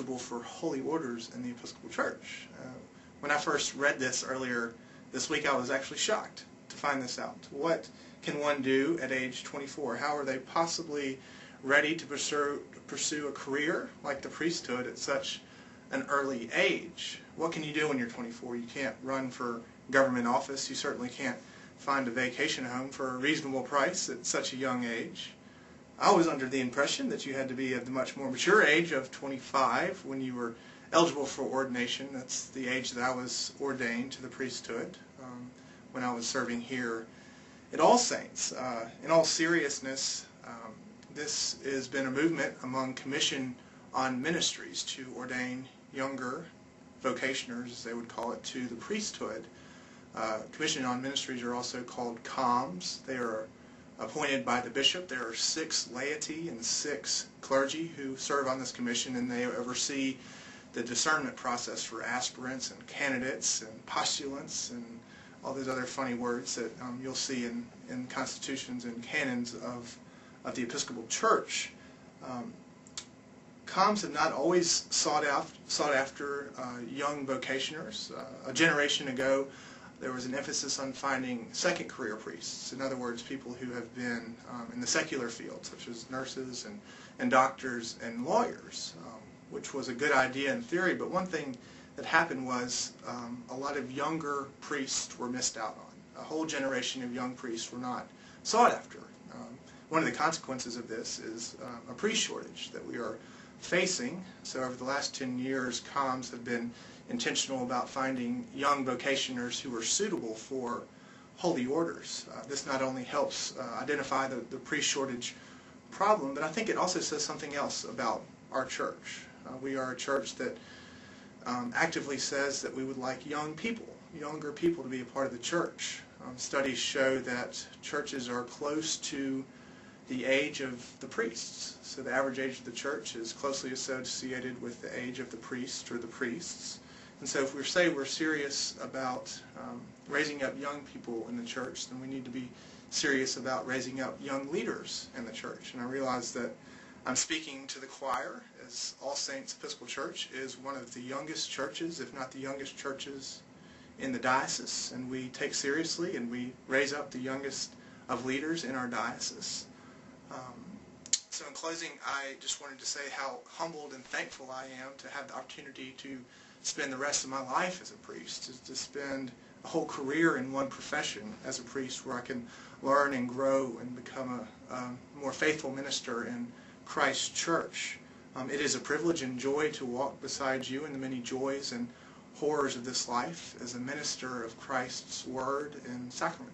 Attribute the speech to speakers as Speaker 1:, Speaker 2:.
Speaker 1: eligible for holy orders in the Episcopal Church. When I first read this earlier this week, I was actually shocked to find this out. What can one do at age 24? How are they possibly ready to pursue a career like the priesthood at such an early age? What can you do when you're 24? You can't run for government office. You certainly can't find a vacation home for a reasonable price at such a young age. I was under the impression that you had to be of the much more mature age of 25 when you were eligible for ordination. That's the age that I was ordained to the priesthood when I was serving here at All Saints. In all seriousness, this has been a movement among Commission on Ministries to ordain younger vocationers, as they would call it, to the priesthood. Commission on Ministries are also called COMs. They are appointed by the bishop. There are 6 laity and 6 clergy who serve on this commission, and they oversee the discernment process for aspirants and candidates and postulants and all those other funny words that you'll see in constitutions and canons of the Episcopal Church. COMs have not always sought after young vocationers. A generation ago, there was an emphasis on finding second career priests. In other words, people who have been in the secular field, such as nurses and doctors and lawyers, which was a good idea in theory. But one thing that happened was a lot of younger priests were missed out on. A whole generation of young priests were not sought after. One of the consequences of this is a priest shortage that we are facing. So over the last 10 years, COMs have been intentional about finding young vocationers who are suitable for holy orders. This not only helps identify the priest shortage problem, but I think it also says something else about our church. We are a church that actively says that we would like younger people to be a part of the church. Studies show that churches are close to the age of the priests. So the average age of the church is closely associated with the age of the priest or the priests. And so if we say we're serious about raising up young people in the church, then we need to be serious about raising up young leaders in the church. And I realize that I'm speaking to the choir, as All Saints Episcopal Church is one of the youngest churches, if not the youngest churches in the diocese. And we take seriously and we raise up the youngest of leaders in our diocese. So in closing, I just wanted to say how humbled and thankful I am to have the opportunity to spend the rest of my life as a priest, to spend a whole career in one profession as a priest, where I can learn and grow and become a more faithful minister in Christ's church. It is a privilege and joy to walk beside you in the many joys and horrors of this life as a minister of Christ's word and sacrament.